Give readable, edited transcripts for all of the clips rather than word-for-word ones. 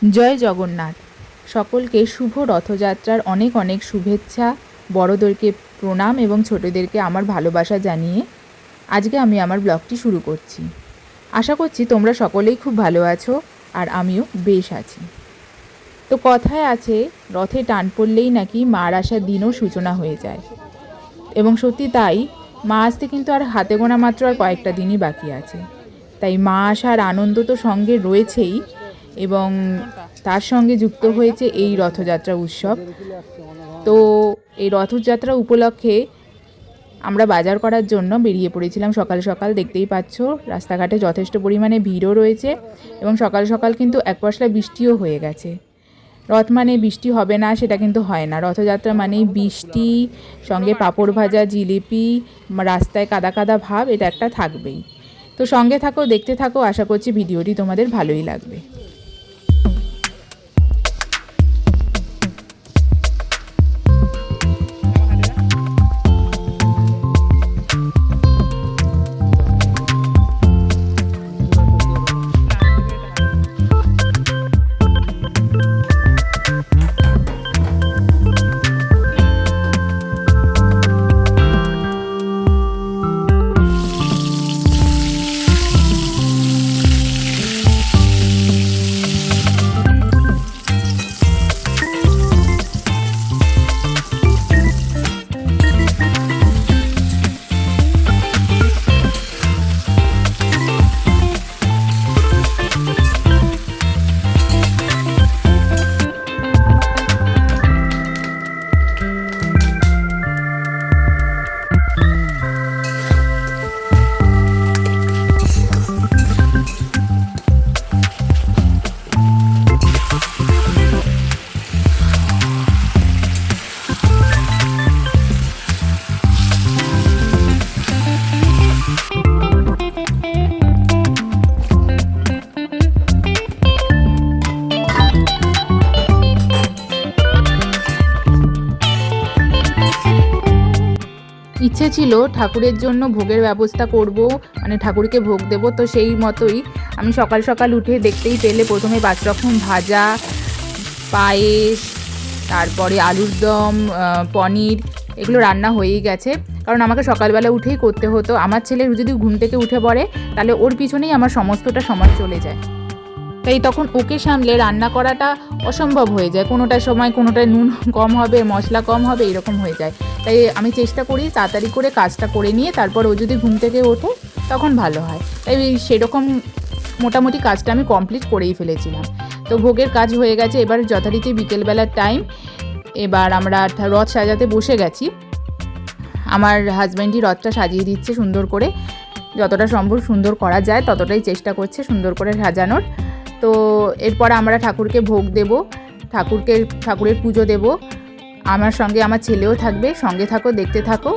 জয় জগন্নাথ। সকলকে শুভ রথযাত্রার অনেক অনেক শুভেচ্ছা, বড়দেরকে প্রণাম এবং ছোটদেরকে আমার ভালোবাসা জানিয়ে আজকে আমি আমার ব্লগটি শুরু করছি। আশা করছি তোমরা সকলেই খুব ভালো আছো আর আমিও বেশ আছি। তো কথায় আছে, রথে টান পড়লেই নাকি মার আসার দিনও সূচনা হয়ে যায়, এবং সত্যি তাই। মা আসতে কিন্তু আর হাতে গোনা মাত্র আর কয়েকটা দিনই বাকি আছে। তাই মা আসার আনন্দ তো সঙ্গে রয়েছেই, এবং তার সঙ্গে যুক্ত হয়েছে এই রথযাত্রা উৎসব। তো এই রথযাত্রা উপলক্ষে আমরা বাজার করার জন্য বেরিয়ে পড়েছিলাম সকাল সকাল। দেখতেই পাচ্ছ রাস্তাঘাটে যথেষ্ট পরিমাণে ভিড়ও রয়েছে, এবং সকাল সকাল কিন্তু এক পশলা বৃষ্টিও হয়ে গেছে। রথ মানে বৃষ্টি হবে না সেটা কিন্তু হয় না। রথযাত্রা মানেই বৃষ্টি, সঙ্গে পাঁপড় ভাজা, জিলিপি, রাস্তায় কাদা কাদা ভাব, এটা একটা থাকবেই। তো সঙ্গে থাকো, দেখতে থাকো, আশা করছি ভিডিওটি তোমাদের ভালোই লাগবে। ইচ্ছে ছিল ঠাকুরের জন্য ভোগের ব্যবস্থা করব, মানে ঠাকুরকে ভোগ দেব। তো সেই মতোই আমি সকাল সকাল উঠে দেখতেই পেলে প্রথমে 5 রকম ভাজা, পায়েস, তারপরে আলুর দম, পনির, এগুলো রান্না হয়েই গেছে। কারণ আমাকে সকালবেলা উঠেই করতে হতো। আমার ছেলে যদি ঘুম থেকে উঠে পড়ে তাহলে ওর পিছনেই আমার সমস্তটা সময় চলে যায়। তাই তখন ওকে সামলে রান্না করাটা অসম্ভব হয়ে যায়। কোনোটার সময় কোনোটায় নুন কম হবে, মশলা কম হবে, এরকম হয়ে যায়। তাই আমি চেষ্টা করি তাড়াতাড়ি করে কাজটা করে নিয়ে তারপর ও যদি ঘুম থেকে ওঠে তখন ভালো হয়। তাই সেরকম মোটামুটি কাজটা আমি কমপ্লিট করেই ফেলেছিলাম। তো ভোগের কাজ হয়ে গেছে, এবার যথারীতি বিকেলবেলার টাইম। এবার আমরা রথ সাজাতে বসে গেছি। আমার হাজব্যান্ডই রথটা সাজিয়ে দিচ্ছে সুন্দর করে, যতটা সম্ভব সুন্দর করা যায় ততটাই চেষ্টা করছে সুন্দর করে সাজানোর। তো এরপর আমরা ঠাকুরকে ভোগ দেব, ঠাকুরের পুজো দেব। আমার সঙ্গে আমার ছেলেও থাকবে। সঙ্গে থাকো, দেখতে থাকো।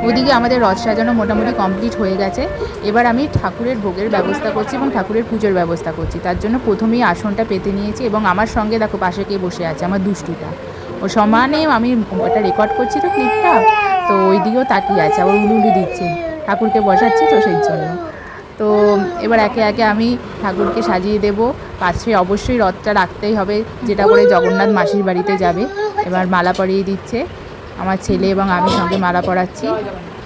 ওইদিকে আমাদের রথ সাজানো মোটামুটি কমপ্লিট হয়ে গেছে। এবার আমি ঠাকুরের ভোগের ব্যবস্থা করছি এবং ঠাকুরের পুজোর ব্যবস্থা করছি। তার জন্য প্রথমেই আসনটা পেতে নিয়েছি, এবং আমার সঙ্গে দেখো পাশে কে বসে আছে, আমার দুষ্টুটা। ও সমানে আমি এটা রেকর্ড করছি তো ক্লিপটা, তো ওই দিকেও তাকিয়ে আছে, আবার উলুলু দিচ্ছে, ঠাকুরকে বসাচ্ছি তো সেই জন্য। তো এবার একে একে আমি ঠাকুরকে সাজিয়ে দেব। পাশে অবশ্যই রথটা রাখতেই হবে, যেটা করে জগন্নাথ মাসির বাড়িতে যাবে। এবার মালা পরিয়ে দিচ্ছে আমার ছেলে এবং আমি সঙ্গে মালা পরাচ্ছি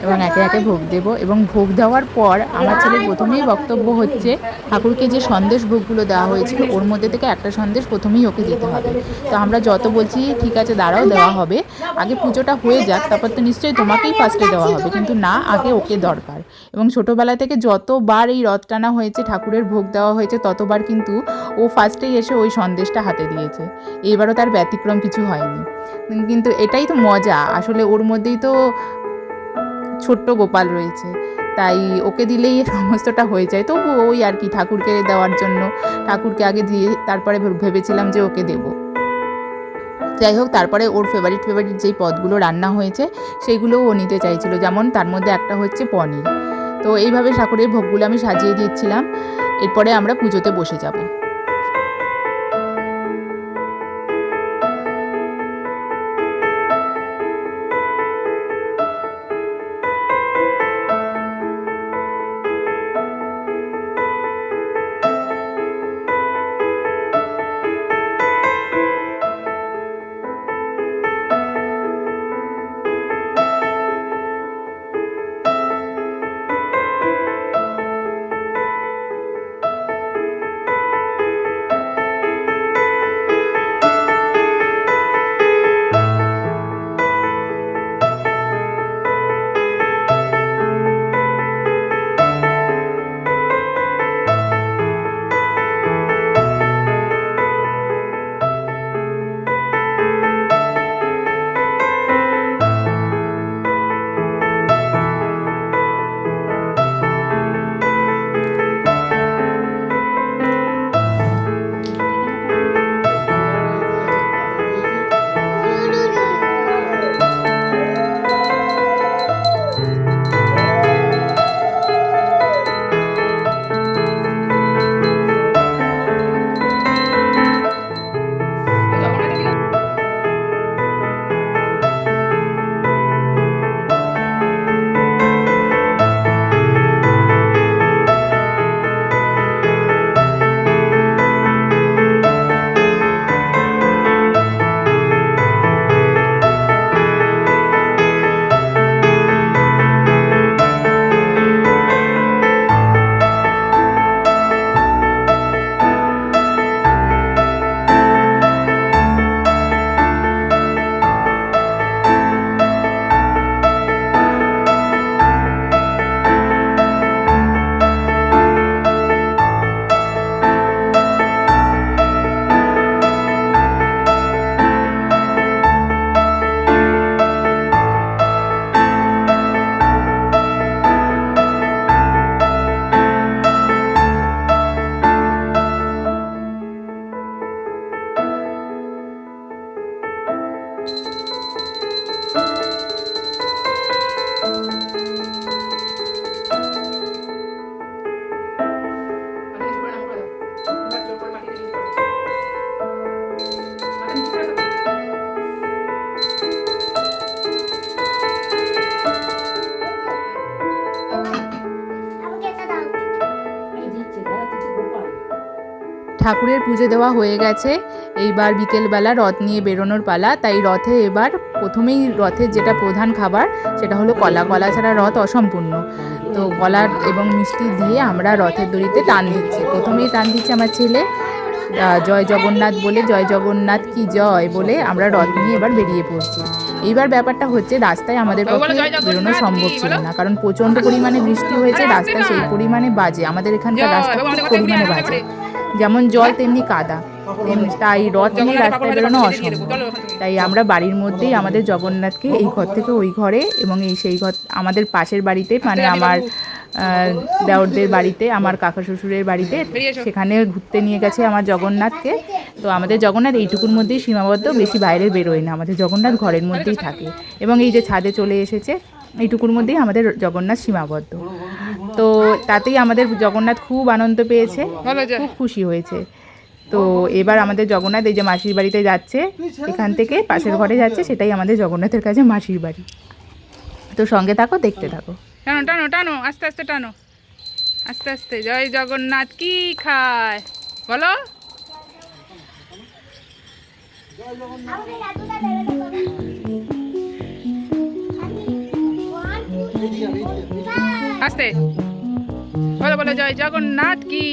এবং একে একে ভোগ দেব। এবং ভোগ দেওয়ার পর আমার ছেলের প্রথমেই বক্তব্য হচ্ছে ঠাকুরকে যে সন্দেশ ভোগগুলো দেওয়া হয়েছিল ওর মধ্যে থেকে একটা সন্দেশ প্রথমেই ওকে দিতে হবে। তো আমরা যত বলছি ঠিক আছে দাঁড়াও, দেওয়া হবে, আগে পুজোটা হয়ে যাক, তারপর তো নিশ্চয়ই তোমাকেই ফার্স্টে দেওয়া হবে, কিন্তু না, আগে ওকে দরকার। এবং ছোটোবেলা থেকে যতবার এই রথ টানা হয়েছে, ঠাকুরের ভোগ দেওয়া হয়েছে, ততবার কিন্তু ও ফার্স্টেই এসে ওই সন্দেশটা হাতে দিয়েছে। এবারও তার ব্যতিক্রম কিছু হয়নি। কিন্তু এটাই তো মজা, আসলে ওর মধ্যেই তো ছোট্ট গোপাল রয়েছে, তাই ওকে দিলেই সমস্তটা হয়ে যায়। তবু ওই আর কি, ঠাকুরকে দেওয়ার জন্য ঠাকুরকে আগে দিয়ে তারপরে ভেবেছিলাম যে ওকে দেব। যাই হোক, তারপরে ওর ফেভারিট যেই পদগুলো রান্না হয়েছে সেইগুলোও ও নিতে চাইছিল, যেমন তার মধ্যে একটা হচ্ছে পনির। তো এইভাবে ঠাকুরের ভোগগুলো আমি সাজিয়ে দিচ্ছিলাম। এরপরে আমরা পুজোতে বসে যাব। ঠাকুরের পুজো দেওয়া হয়ে গেছে। এইবার বিকেলবেলা রথ নিয়ে বেরোনোর পালা। তাই রথে এবার প্রথমেই রথের যেটা প্রধান খাবার সেটা হলো কলা। কলা ছাড়া রথ অসম্পূর্ণ। তো কলা এবং মিষ্টি দিয়ে আমরা রথের দড়িতে টান দিচ্ছি। প্রথমেই টান দিচ্ছে আমার ছেলে, জয় জগন্নাথ বলে, জয় জগন্নাথ কি জয় বলে আমরা রথ নিয়ে এবার বেরিয়ে পড়ছি। এইবার ব্যাপারটা হচ্ছে, রাস্তায় আমাদের পক্ষে বেরোনো সম্ভব ছিল না, কারণ প্রচণ্ড পরিমাণে বৃষ্টি হয়েছে, রাস্তায় সেই পরিমাণে বাজে, আমাদের এখানকার রাস্তা খুব পরিমাণে বাজে, যেমন জল তেমনি কাদা, তাই রথ নিয়ে রাস্তায় বেরোনো অসম্ভব। তাই আমরা বাড়ির মধ্যেই আমাদের জগন্নাথকে এই ঘর থেকে ওই ঘরে এবং সেই ঘর আমাদের পাশের বাড়িতে, মানে আমার দেওরদের বাড়িতে, আমার কাকা শ্বশুরের বাড়িতে, সেখানে ঘুরতে নিয়ে গেছে আমার জগন্নাথকে। তো আমাদের জগন্নাথ এইটুকুর মধ্যেই সীমাবদ্ধ, বেশি বাইরে বেরোয় না, আমাদের জগন্নাথ ঘরের মধ্যেই থাকে। এবং এই যে ছাদে চলে এসেছে, এইটুকুর মধ্যেই আমাদের জগন্নাথ সীমাবদ্ধ। তো তাতেই আমাদের জগন্নাথ খুব আনন্দ পেয়েছে, খুব খুশি হয়েছে। তো এবার আমাদের জগন্নাথ এই যে মাসির বাড়িতে যাচ্ছে, এখান থেকে পাশের ঘরে যাচ্ছে, সেটাই আমাদের জগন্নাথের কাছে মাসির বাড়ি। তো সঙ্গে থাকো, দেখতে থাকো। টানো টানো টানো, আস্তে আস্তে টানো। আস্তে আস্তে। জয় জগন্নাথ কি খায় বলো? আস্তে বলো, বলো জয় জগন্নাথ কি।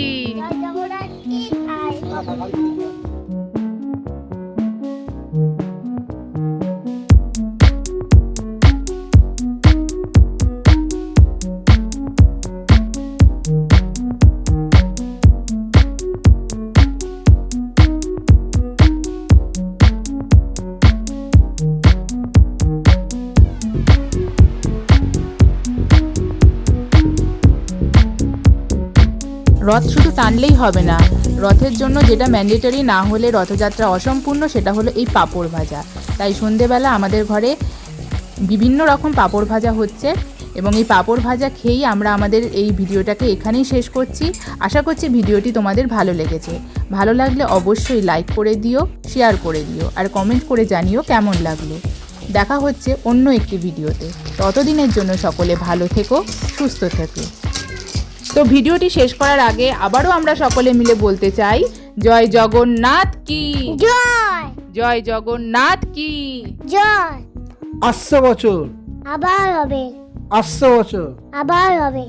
রথ শুধু টানলেই হবে না, রথের জন্য যেটা ম্যান্ডেটরি, না হলে রথযাত্রা অসম্পূর্ণ, সেটা হলো এই পাঁপড় ভাজা। তাই সন্ধেবেলা আমাদের ঘরে বিভিন্ন রকম পাঁপড় ভাজা হচ্ছে এবং এই পাঁপড় ভাজা খেয়েই আমরা আমাদের এই ভিডিওটাকে এখানেই শেষ করছি। আশা করছি ভিডিওটি তোমাদের ভালো লেগেছে। ভালো লাগলে অবশ্যই লাইক করে দিও, শেয়ার করে দিও আর কমেন্ট করে জানিও কেমন লাগলো। দেখা হচ্ছে অন্য একটি ভিডিওতে। ততদিনের জন্য সকলে ভালো থেকো, সুস্থ থেকো। তো ভিডিওটি শেষ করার আগে আবারও আমরা সকলে মিলে বলতে চাই, জয় জগন্নাথ কি জয়, জয় জগন্নাথ কি জয়। আসছে বছর, আবার হবে, আসছে বছর। আবার হবে।